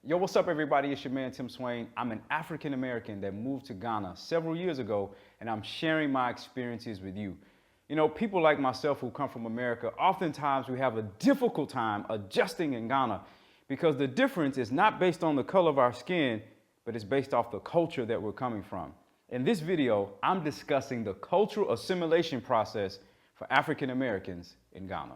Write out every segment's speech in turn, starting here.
Yo, what's up everybody? It's your man Tim Swain. I'm an African American that moved to Ghana several years ago, and I'm sharing my experiences with you. You know, people like myself who come from America, oftentimes we have a difficult time adjusting in Ghana because the difference is not based on the color of our skin, but it's based off the culture that we're coming from. In this video, I'm discussing the cultural assimilation process for African Americans in Ghana.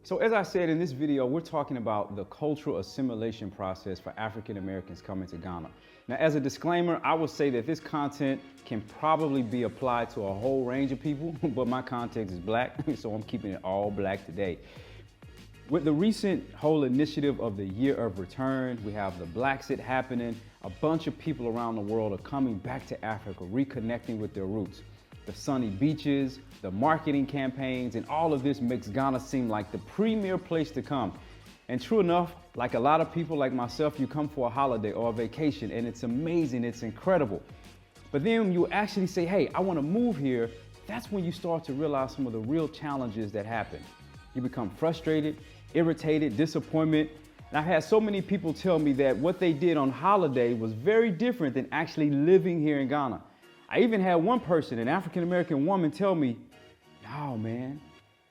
So as I said in this video, we're talking about the cultural assimilation process for African Americans coming to Ghana. Now, as a disclaimer, I would say that this content can probably be applied to a whole range of people, but my context is black, so I'm keeping it all black today. With the recent whole initiative of the Year of Return, we have the Blacksit happening. A bunch of people around the world are coming back to Africa, reconnecting with their roots. The sunny beaches, the marketing campaigns, and all of this makes Ghana seem like the premier place to come. And true enough, like a lot of people like myself, you come for a holiday or a vacation, and it's amazing, it's incredible. But then you actually say, hey, I want to move here. That's when you start to realize some of the real challenges that happen. You become frustrated, irritated, disappointment. And I've had so many people tell me that what they did on holiday was very different than actually living here in Ghana. I even had one person, an African-American woman, tell me, no, man,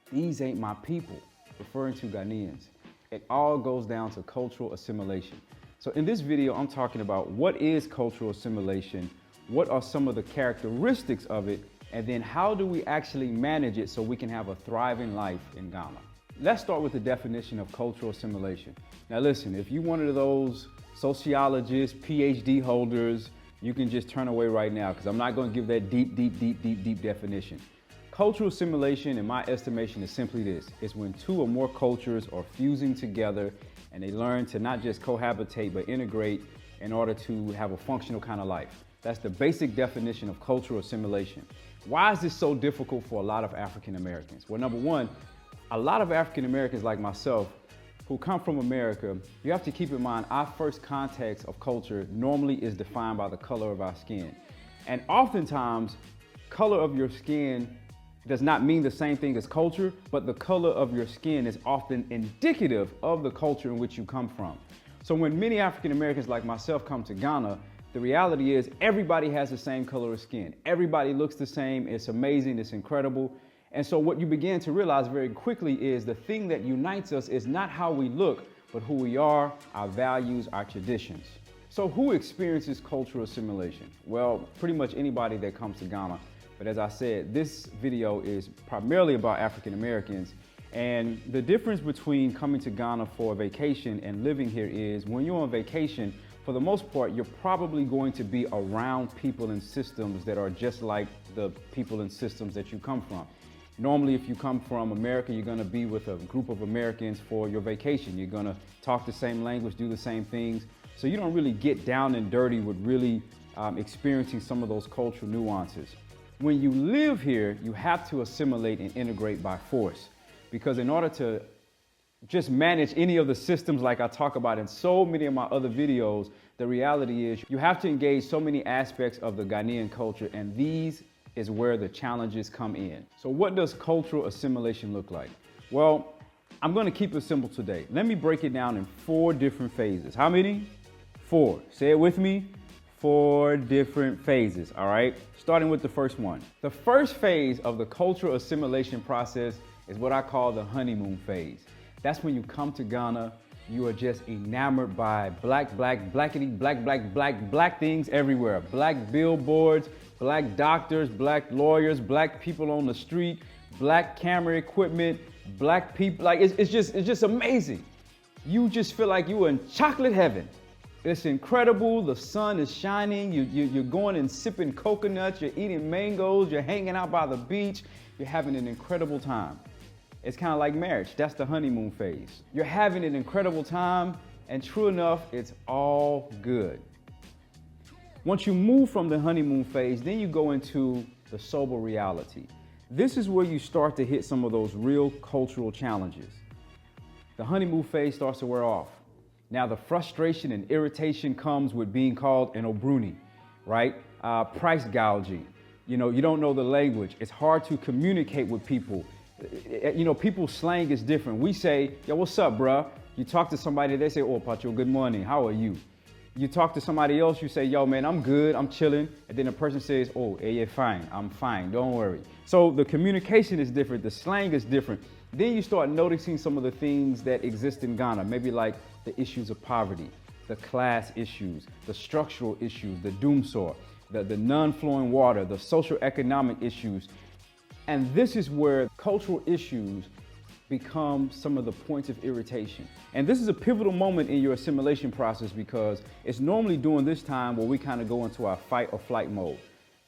these ain't my people, referring to Ghanaians. It all goes down to cultural assimilation. So in this video, I'm talking about what is cultural assimilation, what are some of the characteristics of it, and then how do we actually manage it so we can have a thriving life in Ghana. Let's start with the definition of cultural assimilation. Now listen, if you're one of those sociologists, PhD holders, you can just turn away right now because I'm not going to give that deep definition. Cultural assimilation, in my estimation, is simply this. It's when two or more cultures are fusing together and they learn to not just cohabitate but integrate in order to have a functional kind of life. That's the basic definition of cultural assimilation. Why is this so difficult for a lot of African Americans? Well, number one, a lot of African Americans like myself who come from America, you have to keep in mind our first context of culture normally is defined by the color of our skin. And oftentimes, color of your skin does not mean the same thing as culture, but the color of your skin is often indicative of the culture in which you come from. So when many African Americans like myself come to Ghana, the reality is everybody has the same color of skin. Everybody looks the same. It's amazing. It's incredible. And so what you begin to realize very quickly is the thing that unites us is not how we look, but who we are, our values, our traditions. So who experiences cultural assimilation? Well, pretty much anybody that comes to Ghana. But as I said, this video is primarily about African Americans. And the difference between coming to Ghana for a vacation and living here is when you're on vacation, for the most part, you're probably going to be around people and systems that are just like the people and systems that you come from. Normally, if you come from America, you're going to be with a group of Americans for your vacation. You're going to talk the same language, do the same things. So you don't really get down and dirty with really experiencing some of those cultural nuances. When you live here, you have to assimilate and integrate by force. Because in order to just manage any of the systems like I talk about in so many of my other videos, the reality is you have to engage so many aspects of the Ghanaian culture, and these is where the challenges come in. So what does cultural assimilation look like? Well, I'm going to keep it simple today. Let me break it down in 4 different phases. How many? 4. Say it with me. 4 different phases, all right? Starting with the first one. The first phase of the cultural assimilation process is what I call the honeymoon phase. That's when you come to Ghana, you are just enamored by black things everywhere. Black billboards, black doctors, black lawyers, black people on the street, black camera equipment, black people. Like it's just amazing. You just feel like you are in chocolate heaven. It's incredible. The sun is shining. You're going and sipping coconuts. You're eating mangoes. You're hanging out by the beach. You're having an incredible time. It's kind of like marriage. That's the honeymoon phase. You're having an incredible time, and true enough, it's all good. Once you move from the honeymoon phase, then you go into the sober reality. This is where you start to hit some of those real cultural challenges. The honeymoon phase starts to wear off. Now the frustration and irritation comes with being called an Obruni, right? Price gouging. You know, you don't know the language. It's hard to communicate with people. You know, people's slang is different. We say, yo, what's up, bruh? You talk to somebody, they say, oh, Pacho, good morning. How are you? You talk to somebody else, you say, yo, man, I'm good, I'm chilling. And then the person says, oh, hey, you're fine, I'm fine, don't worry. So the communication is different, the slang is different. Then you start noticing some of the things that exist in Ghana, maybe like the issues of poverty, the class issues, the structural issues, the doomsor, the non-flowing water, the social economic issues. And this is where cultural issues become some of the points of irritation. And this is a pivotal moment in your assimilation process because it's normally during this time where we kind of go into our fight or flight mode.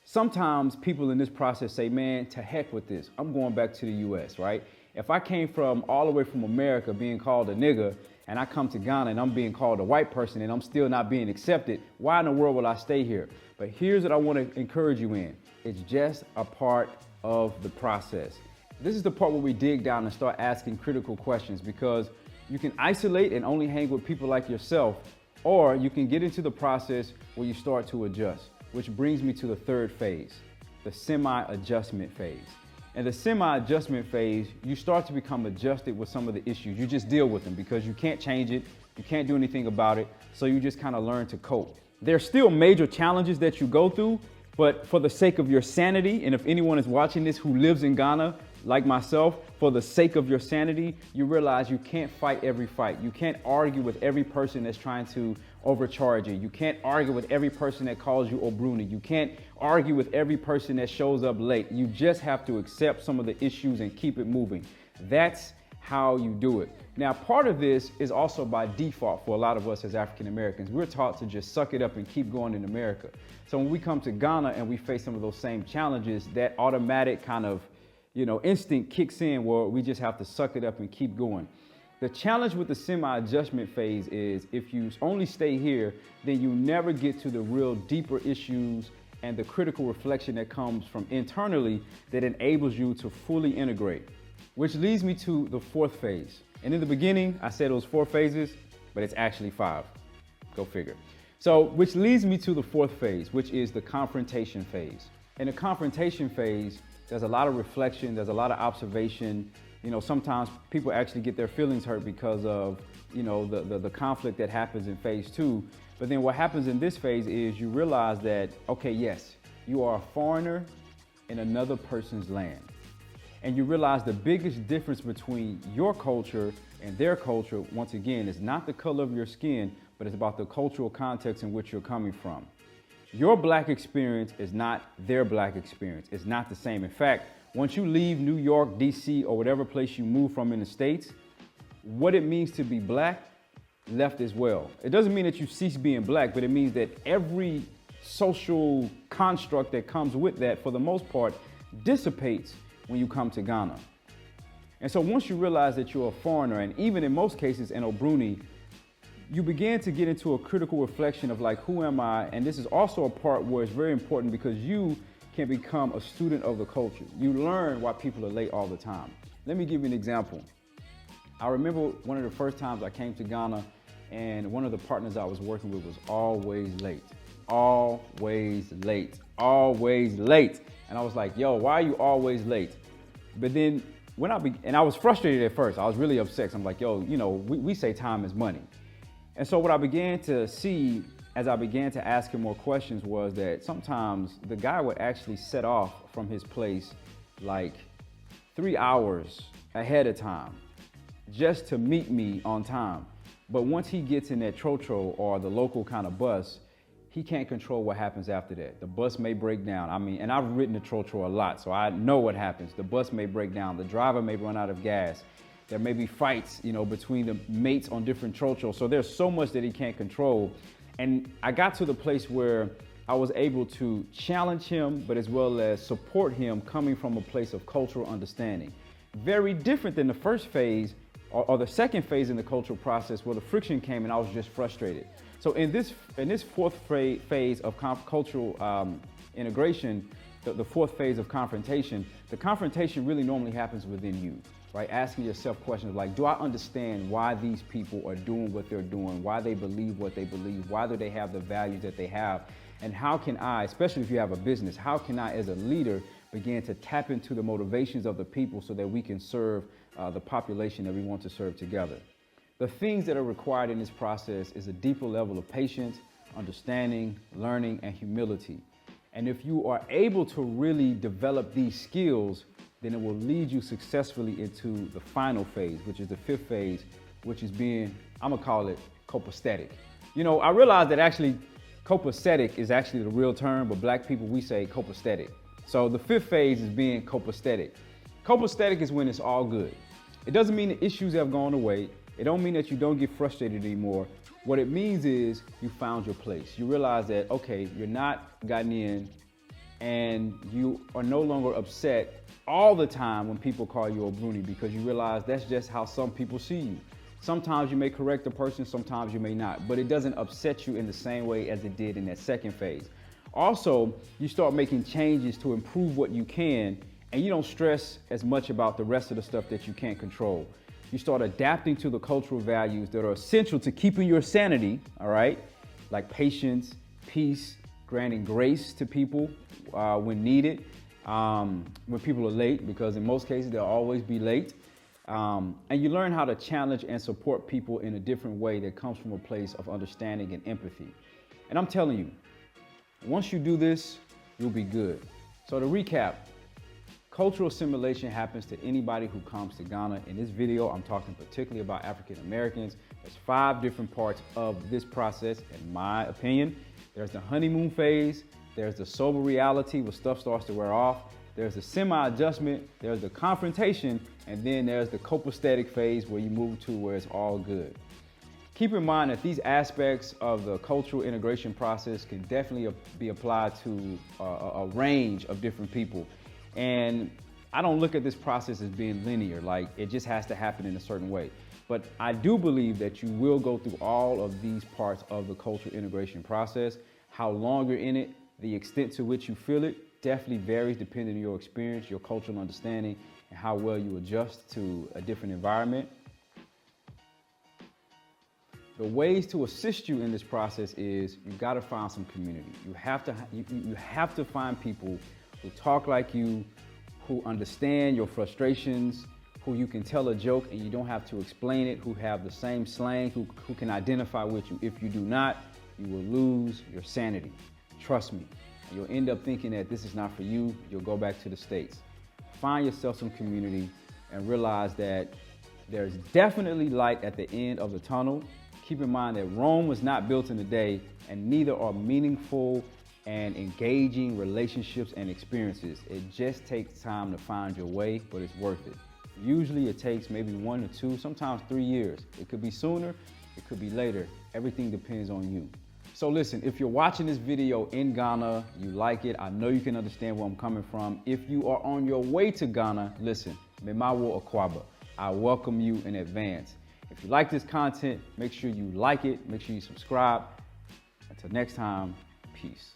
Sometimes people in this process say, man, to heck with this. I'm going back to the US, right? If I came from all the way from America being called a nigger and I come to Ghana and I'm being called a white person and I'm still not being accepted, why in the world will I stay here? But here's what I want to encourage you in. It's just a part of the process. This is the part where we dig down and start asking critical questions because you can isolate and only hang with people like yourself, or you can get into the process where you start to adjust, which brings me to the third phase, the semi-adjustment phase. In the semi-adjustment phase, you start to become adjusted with some of the issues. You just deal with them because you can't change it, you can't do anything about it, so you just kind of learn to cope. There's still major challenges that you go through, but for the sake of your sanity, and if anyone is watching this who lives in Ghana, like myself, for the sake of your sanity, you realize you can't fight every fight. You can't argue with every person that's trying to overcharge you. You can't argue with every person that calls you Obruni. You can't argue with every person that shows up late. You just have to accept some of the issues and keep it moving. That's how you do it. Now, part of this is also by default for a lot of us as African Americans. We're taught to just suck it up and keep going in America. So when we come to Ghana and we face some of those same challenges, that automatic kind of instinct kicks in where we just have to suck it up and keep going. The challenge with the semi-adjustment phase is if you only stay here, then you never get to the real deeper issues and the critical reflection that comes from internally that enables you to fully integrate. Which leads me to the fourth phase. And in the beginning, I said it was 4 phases, but it's actually 5. Go figure. So, which leads me to the fourth phase, which is the confrontation phase. In the confrontation phase, there's a lot of reflection, there's a lot of observation. Sometimes people actually get their feelings hurt because of, the conflict that happens in phase 2. But then what happens in this phase is you realize that, okay, yes, you are a foreigner in another person's land. And you realize the biggest difference between your culture and their culture, once again, is not the color of your skin, but it's about the cultural context in which you're coming from. Your black experience is not their black experience. It's not the same. In fact, once you leave New York, DC, or whatever place you move from in the States, what it means to be black left as well. It doesn't mean that you cease being black, but it means that every social construct that comes with that, for the most part, dissipates when you come to Ghana. And so once you realize that you're a foreigner, and even in most cases an Obruni, you begin to get into a critical reflection of like, who am I? And this is also a part where it's very important because you can become a student of the culture. You learn why people are late all the time. Let me give you an example. I remember one of the first times I came to Ghana and one of the partners I was working with was always late. Always late, always late. And I was like, yo, why are you always late? But then and I was frustrated at first. I was really upset. I'm like, yo, we say time is money. And so what I began to see as I began to ask him more questions was that sometimes the guy would actually set off from his place like 3 hours ahead of time just to meet me on time. But once he gets in that trotro or the local kind of bus, he can't control what happens after that. The bus may break down. And I've ridden the trotro a lot, so I know what happens. The bus may break down. The driver may run out of gas. There may be fights, between the mates on different trotros. So there's so much that he can't control. And I got to the place where I was able to challenge him, but as well as support him coming from a place of cultural understanding. Very different than the first phase or the second phase in the cultural process where the friction came and I was just frustrated. So in this fourth phase of cultural integration, the fourth phase of confrontation, the confrontation really normally happens within you. right? Asking yourself questions like, do I understand why these people are doing what they're doing, why they believe what they believe, why do they have the values that they have, and how can I, especially if you have a business, how can I as a leader begin to tap into the motivations of the people so that we can serve the population that we want to serve together. The things that are required in this process is a deeper level of patience, understanding, learning, and humility. And if you are able to really develop these skills, then it will lead you successfully into the final phase, which is the fifth phase, which is being, I'm gonna call it copastetic. You know, I realize that actually copacetic is actually the real term, but black people, we say copastetic. So the fifth phase is being copastetic. Copastetic is when it's all good. It doesn't mean the issues have gone away. It don't mean that you don't get frustrated anymore. What it means is you found your place. You realize that, okay, you're not gotten in and you are no longer upset all the time when people call you a bruni, because you realize that's just how some people see you. Sometimes you may correct a person, sometimes you may not, but it doesn't upset you in the same way as it did in that second phase. Also, you start making changes to improve what you can, and you don't stress as much about the rest of the stuff that you can't control. You start adapting to the cultural values that are essential to keeping your sanity, all right? Like patience, peace, granting grace to people when needed, when people are late, because in most cases they'll always be late. And you learn how to challenge and support people in a different way that comes from a place of understanding and empathy. And I'm telling you, once you do this, you'll be good. So to recap, cultural assimilation happens to anybody who comes to Ghana. In this video, I'm talking particularly about African Americans. There's 5 different parts of this process, in my opinion. There's the honeymoon phase, there's the sober reality where stuff starts to wear off, there's the semi-adjustment, there's the confrontation, and then there's the copacetic phase where you move to where it's all good. Keep in mind that these aspects of the cultural integration process can definitely be applied to a range of different people. And I don't look at this process as being linear, like it just has to happen in a certain way. But I do believe that you will go through all of these parts of the cultural integration process. How long you're in it, the extent to which you feel it, definitely varies depending on your experience, your cultural understanding, and how well you adjust to a different environment. The ways to assist you in this process is you got to find some community. You have to find people who talk like you, who understand your frustrations, who you can tell a joke and you don't have to explain it, who have the same slang, who can identify with you. If you do not, you will lose your sanity. Trust me. You'll end up thinking that this is not for you. You'll go back to the States. Find yourself some community and realize that there's definitely light at the end of the tunnel. Keep in mind that Rome was not built in a day, and neither are meaningful and engaging relationships and experiences. It just takes time to find your way, but it's worth it. Usually it takes maybe 1 or 2, sometimes 3 years. It could be sooner, it could be later. Everything depends on you. So listen, if you're watching this video in Ghana, you like it, I know you can understand where I'm coming from. If you are on your way to Ghana, listen, Memawo Akwaba, I welcome you in advance. If you like this content, make sure you like it, make sure you subscribe. Until next time, peace.